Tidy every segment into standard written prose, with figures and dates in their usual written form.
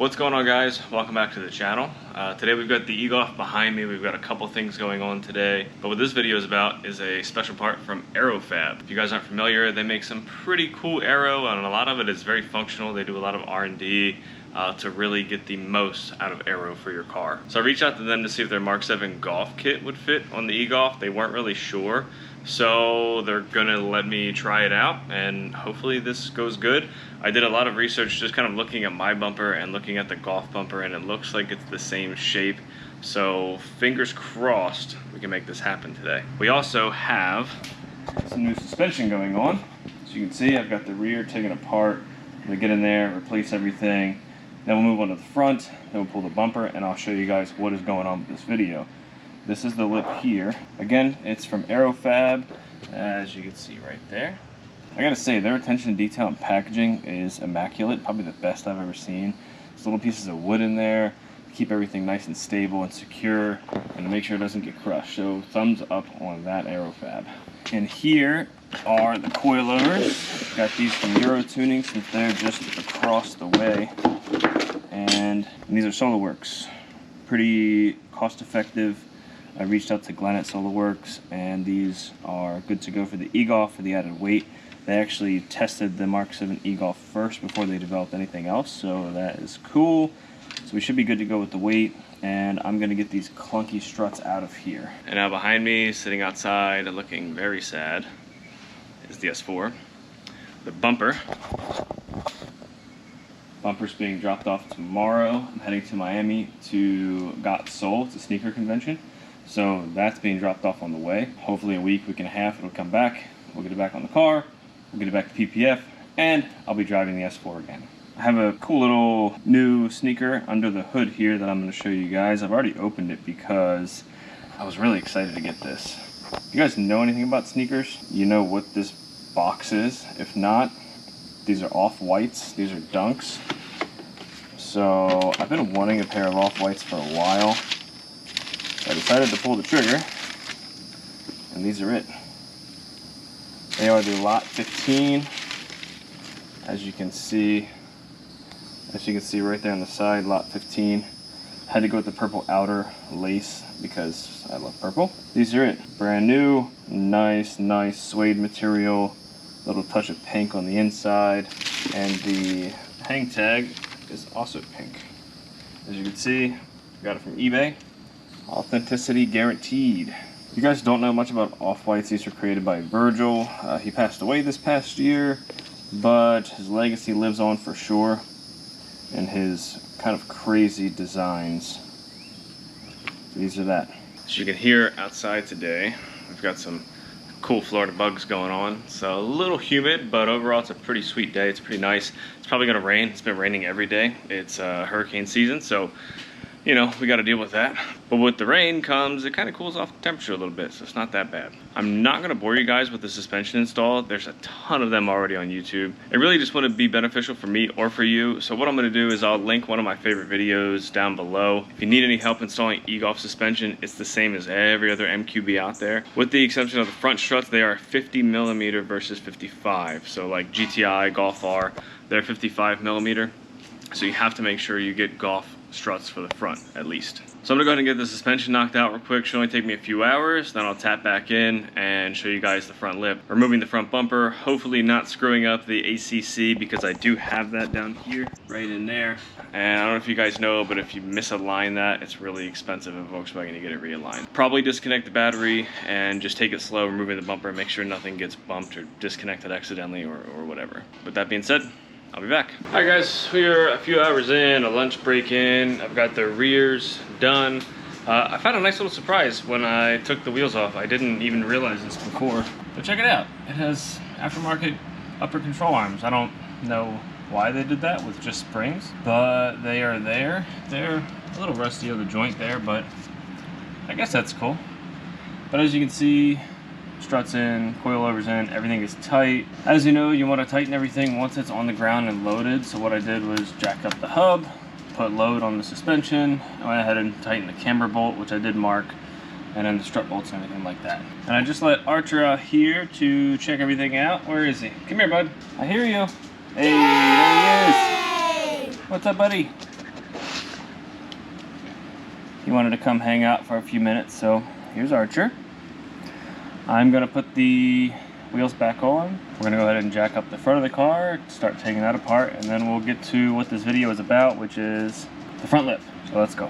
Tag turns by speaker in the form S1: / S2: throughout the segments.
S1: What's going on, guys? Welcome back to the channel. Today we've got the EGolf behind me. We've got a couple things going on today, but what this video is about is a special part from Aerofabb. If you guys aren't familiar, they make some pretty cool aero, and a lot of it is very functional. They do a lot of R&D to really get the most out of aero for your car. So I reached out to them to see if their MK7 Golf kit would fit on the EGolf. They weren't really sure, so they're gonna let me try it out, and hopefully this goes good. I did a lot of research just kind of looking at my bumper and looking at the Golf bumper, and it looks like it's the same shape. So fingers crossed we can make this happen today. We also have some new suspension going on. As you can see, I've got the rear taken apart. I'm gonna get in there, replace everything. Then we'll move on to the front, then we'll pull the bumper, and I'll show you guys what is going on with this video. This is the lip here. Again, it's from Aerofabb, as you can see right there. I gotta say, their attention to detail and packaging is immaculate, probably the best I've ever seen. There's little pieces of wood in there to keep everything nice and stable and secure, and to make sure it doesn't get crushed. So thumbs up on that, Aerofabb. And here are the coilovers. Got these from Euro Tuning since they're just across the way. And these are Solo-Werks. Pretty cost effective. I reached out to Glenn at Solo-Werks, and these are good to go for the EGolf for the added weight. They actually tested the MK7 EGolf first before they developed anything else, so that is cool. So we should be good to go with the weight, and I'm going to get these clunky struts out of here. And now behind me, sitting outside and looking very sad, is the S4. The bumper's being dropped off tomorrow. I'm heading to Miami to Got Soul. It's a sneaker convention. So that's being dropped off on the way. Hopefully a week and a half it'll come back. We'll get it back on the car. We'll get it back to PPF, and I'll be driving the S4 again. I have a cool little new sneaker under the hood here that I'm going to show you guys. I've already opened it because I was really excited to get this. If you guys know anything about sneakers, you know what this box is. If not, these are off-whites. These are Dunks. So I've been wanting a pair of off-whites for a while. So I decided to pull the trigger, and these are it. They are the lot 15, as you can see right there on the side, lot 15. Had to go with the purple outer lace because I love purple. These are it, brand new, nice suede material, little touch of pink on the inside, and the hang tag is also pink. As you can see, got it from eBay. Authenticity guaranteed. If you guys don't know much about off-whites, these were created by Virgil. He passed away this past year, but his legacy lives on for sure in his kind of crazy designs. These are that. As you can hear outside today, we've got some cool Florida bugs going on. So a little humid, but overall it's a pretty sweet day. It's pretty nice. It's probably gonna rain. It's been raining every day. It's hurricane season, so you know, we got to deal with that. But with the rain comes, it kind of cools off the temperature a little bit, so it's not that bad. I'm not going to bore you guys with the suspension install. There's a ton of them already on YouTube. I really just want to be beneficial for me or for you. So what I'm going to do is I'll link one of my favorite videos down below. If you need any help installing EGolf suspension, it's the same as every other MQB out there. With the exception of the front struts, they are 50mm versus 55. So like GTI, Golf R, they're 55mm. So you have to make sure you get Golf struts for the front at least. So I'm gonna go ahead and get the suspension knocked out real quick. Should only take me a few hours. Then I'll tap back in and show you guys the front lip. Removing the front bumper, hopefully not screwing up the ACC because I do have that down here, right in there. And I don't know if you guys know, but if you misalign that, it's really expensive in Volkswagen to get it realigned. Probably disconnect the battery and just take it slow, removing the bumper, make sure nothing gets bumped or disconnected accidentally or whatever. With that being said, I'll be back. All right guys, we're a few hours in, a lunch break in. I've got the rears done. I found a nice little surprise when I took the wheels off. I didn't even realize this before, but check it out. It has aftermarket upper control arms. I don't know why they did that with just springs, but they are there. They're a little rusty on the joint there, but I guess that's cool. But as you can see, struts in, coilovers in, everything is tight. As you know, you want to tighten everything once it's on the ground and loaded. So what I did was jack up the hub, put load on the suspension. I went ahead and tightened the camber bolt, which I did mark, and then the strut bolts and everything like that. And I just let Archer out here to check everything out. Where is he? Come here, bud. I hear you. Hey, there he is. What's up, buddy? he wanted to come hang out for a few minutes, so here's Archer. I'm gonna put the wheels back on. We're gonna go ahead and jack up the front of the car, start taking that apart, and then we'll get to what this video is about, which is the front lip. So let's go.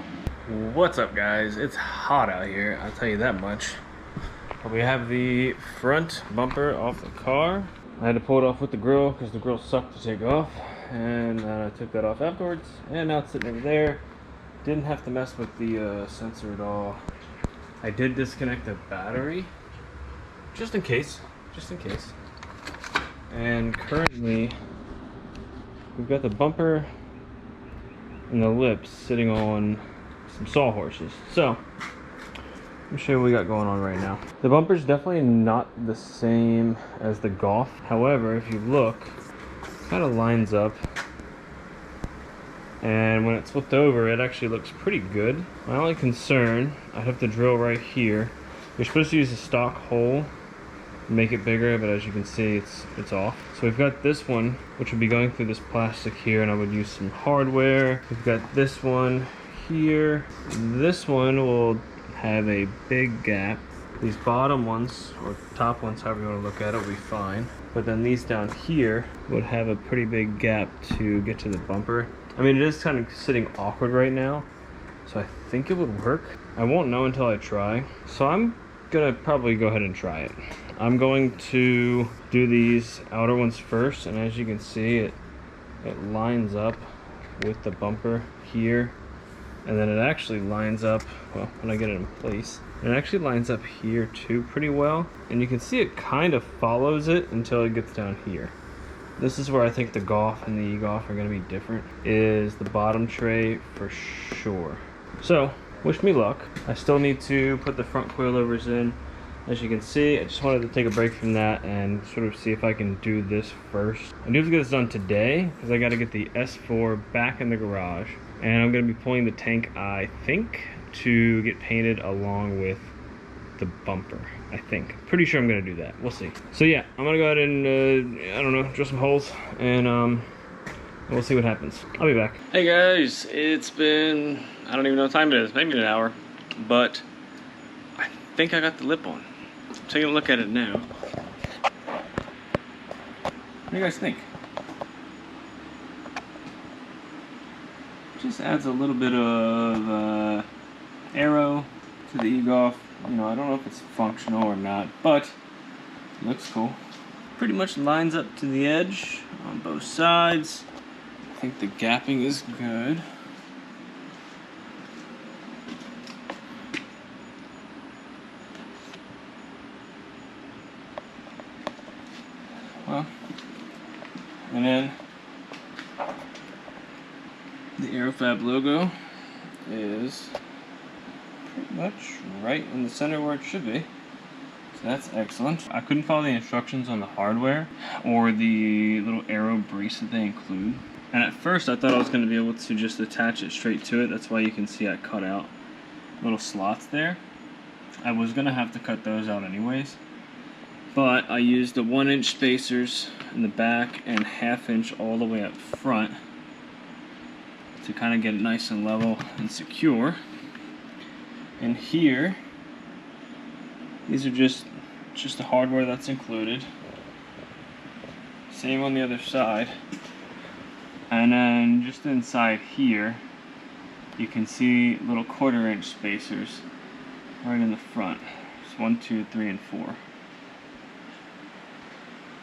S1: What's up, guys? It's hot out here, I'll tell you that much. But we have the front bumper off the car. I had to pull it off with the grill because the grill sucked to take off, and I took that off afterwards, and now it's sitting over there. Didn't have to mess with the sensor at all. I did disconnect the battery, just in case. And currently, we've got the bumper and the lips sitting on some sawhorses. So, let me show you what we got going on right now. The bumper's definitely not the same as the Golf. However, if you look, it kind of lines up. And when it's flipped over, it actually looks pretty good. My only concern, I'd have to drill right here. You're supposed to use a stock hole to make it bigger, but as you can see, it's off. So we've got this one, which would be going through this plastic here, and I would use some hardware. We've got this one here. This one will have a big gap. These bottom ones, or top ones, however you want to look at it, will be fine. But then these down here would have a pretty big gap to get to the bumper. I mean, it is kind of sitting awkward right now, so I think it would work. I won't know until I try. So I'm gonna probably go ahead and try it. I'm going to do these outer ones first, and as you can see, it lines up with the bumper here. And then it actually lines up, well, when I get it in place, it actually lines up here too pretty well. And you can see it kind of follows it until it gets down here. This is where I think the Golf and the EGolf are gonna be different, is the bottom tray for sure. So, wish me luck. I still need to put the front coilovers in. As you can see, I just wanted to take a break from that and sort of see if I can do this first. I do have to get this done today, because I gotta get the S4 back in the garage. And I'm going to be pulling the tank, I think, to get painted along with the bumper, I think. Pretty sure I'm going to do that. We'll see. So yeah, I'm going to go ahead and, I don't know, drill some holes, and we'll see what happens. I'll be back. Hey guys, it's been, I don't even know what time it is, maybe an hour, but I think I got the lip on. I'm taking a look at it now. What do you guys think? Just adds a little bit of Aero to the EGolf. You know, I don't know if it's functional or not, but it looks cool. Pretty much lines up to the edge on both sides. I think the gapping is good. Well, and then the Aerofabb logo is pretty much right in the center where it should be. So that's excellent. I couldn't follow the instructions on the hardware or the little Aero brace that they include. And at first I thought I was going to be able to just attach it straight to it. That's why you can see I cut out little slots there. I was going to have to cut those out anyways. But I used the 1-inch spacers in the back and 1/2 inch all the way up front to kind of get it nice and level and secure. And here, these are just the hardware that's included. Same on the other side. And then just inside here, you can see little 1/4 inch spacers right in the front. It's 1, 2, 3, and 4.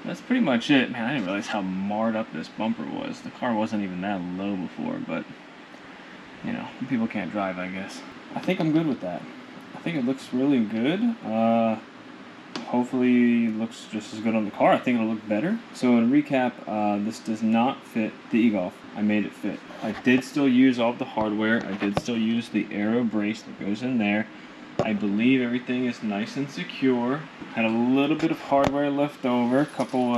S1: That's pretty much it. Man, I didn't realize how marred up this bumper was. The car wasn't even that low before, but you know, people can't drive, I guess. I think I'm good with that. I think it looks really good. Hopefully it looks just as good on the car. I think it'll look better. So to recap, this does not fit the EGolf. I made it fit. I did still use all of the hardware. I did still use the Aero brace that goes in there. I believe everything is nice and secure. Had a little bit of hardware left over, couple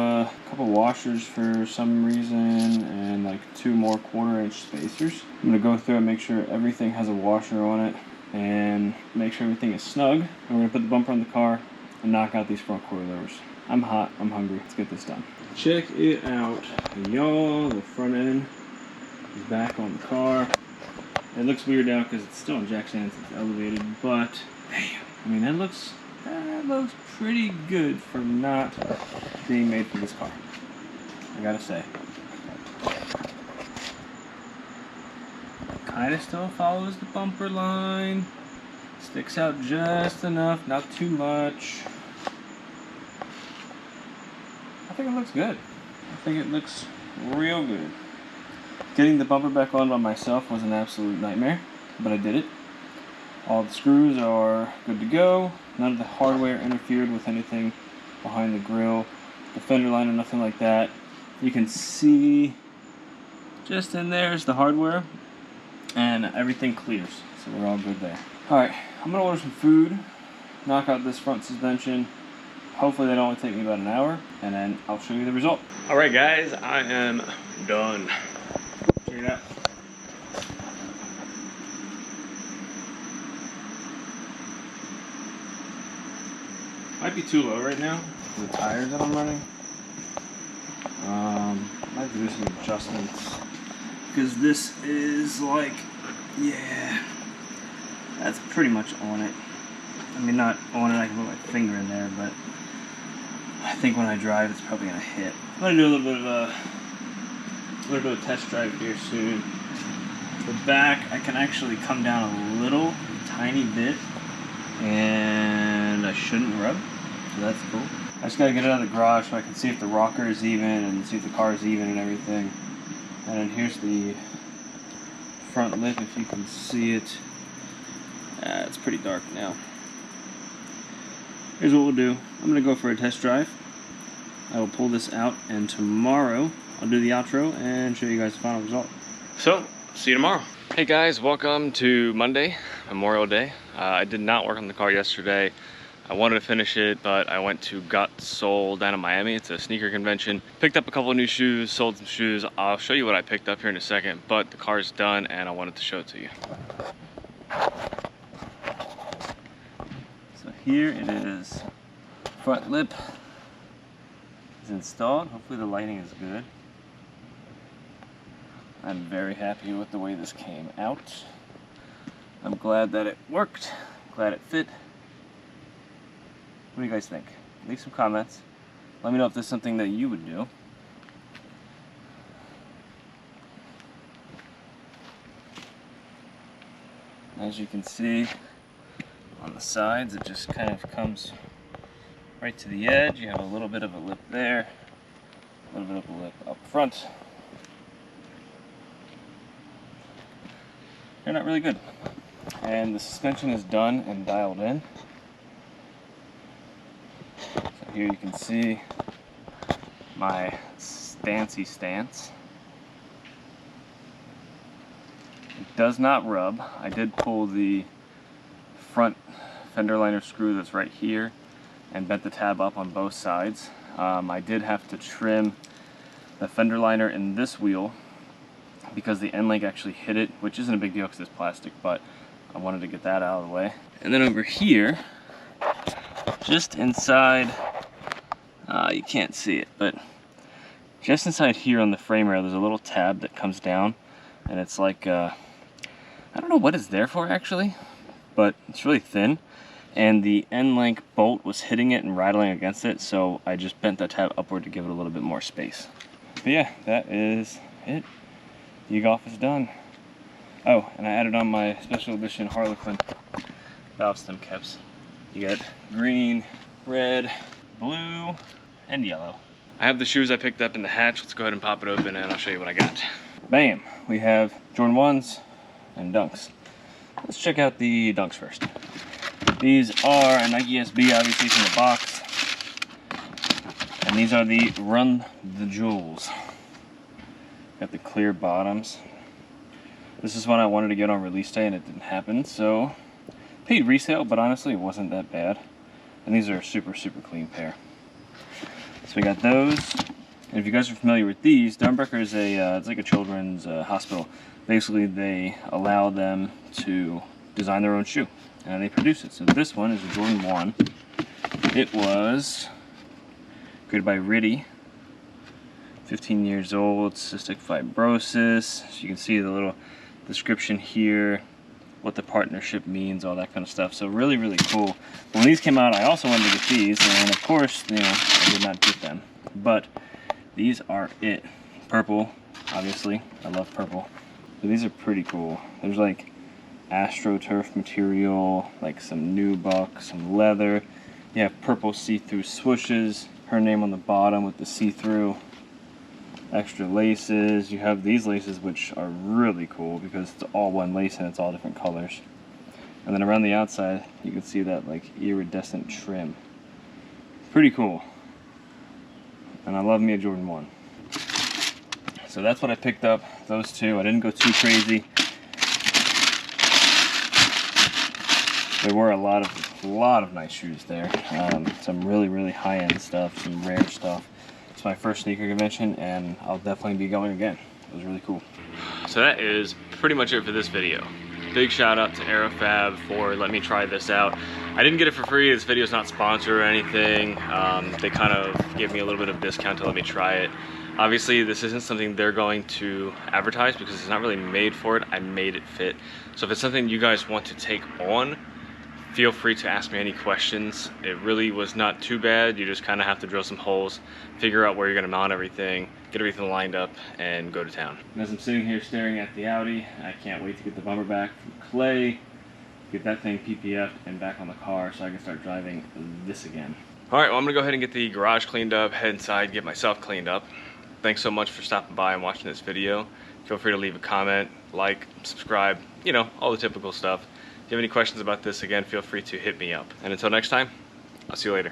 S1: washers for some reason, and like 2 more 1/4 inch spacers. I'm gonna go through and make sure everything has a washer on it, and make sure everything is snug. And we're gonna put the bumper on the car and knock out these front coilovers. I'm hot, I'm hungry, let's get this done. Check it out, y'all. The front end is back on the car. It looks weird now because it's still in jack stands, it's elevated, but damn, I mean that looks pretty good for not being made for this car, I gotta say. Kind of still follows the bumper line, sticks out just enough, not too much. I think it looks good. I think it looks real good. Getting the bumper back on by myself was an absolute nightmare, but I did it. All the screws are good to go. None of the hardware interfered with anything behind the grille, the fender liner, nothing like that. You can see just in there is the hardware, and everything clears, so we're all good there. Alright, I'm gonna order some food, knock out this front suspension. Hopefully that'll only take me about an hour, and then I'll show you the result. Alright guys, I am done. Check it out. Might be too low right now for the tires that I'm running. Might do some adjustments because this is like, yeah, that's pretty much on it. I mean, not on it, I can put my finger in there, but I think when I drive it's probably gonna hit. I'm gonna do a little bit of test drive here soon. The back, I can actually come down a little, tiny bit, and I shouldn't rub, so that's cool. I just gotta get it out of the garage so I can see if the rocker is even and see if the car is even and everything. And then here's the front lip, if you can see it. It's pretty dark now. Here's what we'll do. I'm gonna go for a test drive. I will pull this out, and tomorrow I'll do the outro and show you guys the final result. So, see you tomorrow. Hey guys, welcome to Monday, Memorial Day. I did not work on the car yesterday. I wanted to finish it, but I went to Got Sold down in Miami. It's a sneaker convention. Picked up a couple of new shoes, sold some shoes. I'll show you what I picked up here in a second, but the car's done and I wanted to show it to you. So here it is. Front lip is installed. Hopefully the lighting is good. I'm very happy with the way this came out. I'm glad that it worked. Glad it fit. What do you guys think? Leave some comments. Let me know if there's something that you would do. As you can see on the sides, it just kind of comes right to the edge. You have a little bit of a lip there, a little bit of a lip up front. They're not really good. And the suspension is done and dialed in. So here you can see my stancy stance. It does not rub. I did pull the front fender liner screw that's right here and bent the tab up on both sides. I did have to trim the fender liner in this wheel because the end link actually hit it, which isn't a big deal because it's plastic, but I wanted to get that out of the way. And then over here, just inside, you can't see it, but just inside here on the frame rail, there's a little tab that comes down, and it's like, I don't know what it's there for actually, but it's really thin, and the end link bolt was hitting it and rattling against it, so I just bent that tab upward to give it a little bit more space. But yeah, that is it. The EGolf is done. Oh, and I added on my special edition Harlequin valve stem caps. You got green, red, blue, and yellow. I have the shoes I picked up in the hatch. Let's go ahead and pop it open and I'll show you what I got. Bam! We have Jordan 1s and Dunks. Let's check out the Dunks first. These are a Nike SB, obviously from the box. And these are the Run the Jewels. Got the clear bottoms. This is one I wanted to get on release day and it didn't happen, so paid resale, but honestly it wasn't that bad. And these are a super clean pair. So we got those. And if you guys are familiar with these, Dornbrecher is it's like a children's hospital. Basically they allow them to design their own shoe and they produce it. So this one is a Jordan 1. It was created by Riddy. 15 years old, cystic fibrosis. So you can see the little description here, what the partnership means, all that kind of stuff. So really, really cool. When these came out, I also wanted to get these, and of course, you know, I did not get them. But these are it. Purple, obviously. I love purple. But these are pretty cool. There's like AstroTurf material, like some nubuck, some leather. You have purple see-through swooshes, her name on the bottom with the see-through, extra laces. You have these laces, which are really cool because it's all one lace and it's all different colors. And then around the outside, you can see that like iridescent trim. Pretty cool. And I love me a Jordan 1. So that's what I picked up, those two. I didn't go too crazy. There were a lot of nice shoes there. Some really high-end stuff, some rare stuff. It's my first sneaker convention, and I'll definitely be going again. It was really cool. So that is pretty much it for this video. Big shout out to Aerofabb for letting me try this out. I didn't get it for free. This video is not sponsored or anything. They kind of gave me a little bit of discount to let me try it. Obviously, this isn't something they're going to advertise because it's not really made for it. I made it fit. So if it's something you guys want to take on, feel free to ask me any questions. It really was not too bad. You just kind of have to drill some holes, figure out where you're going to mount everything, get everything lined up, and go to town. And as I'm sitting here staring at the Audi, I can't wait to get the bumper back from Clay, get that thing PPF'd and back on the car so I can start driving this again. All right, well, I'm going to go ahead and get the garage cleaned up, head inside, get myself cleaned up. Thanks so much for stopping by and watching this video. Feel free to leave a comment, like, subscribe, you know, all the typical stuff. If you have any questions about this, again, feel free to hit me up. And until next time, I'll see you later.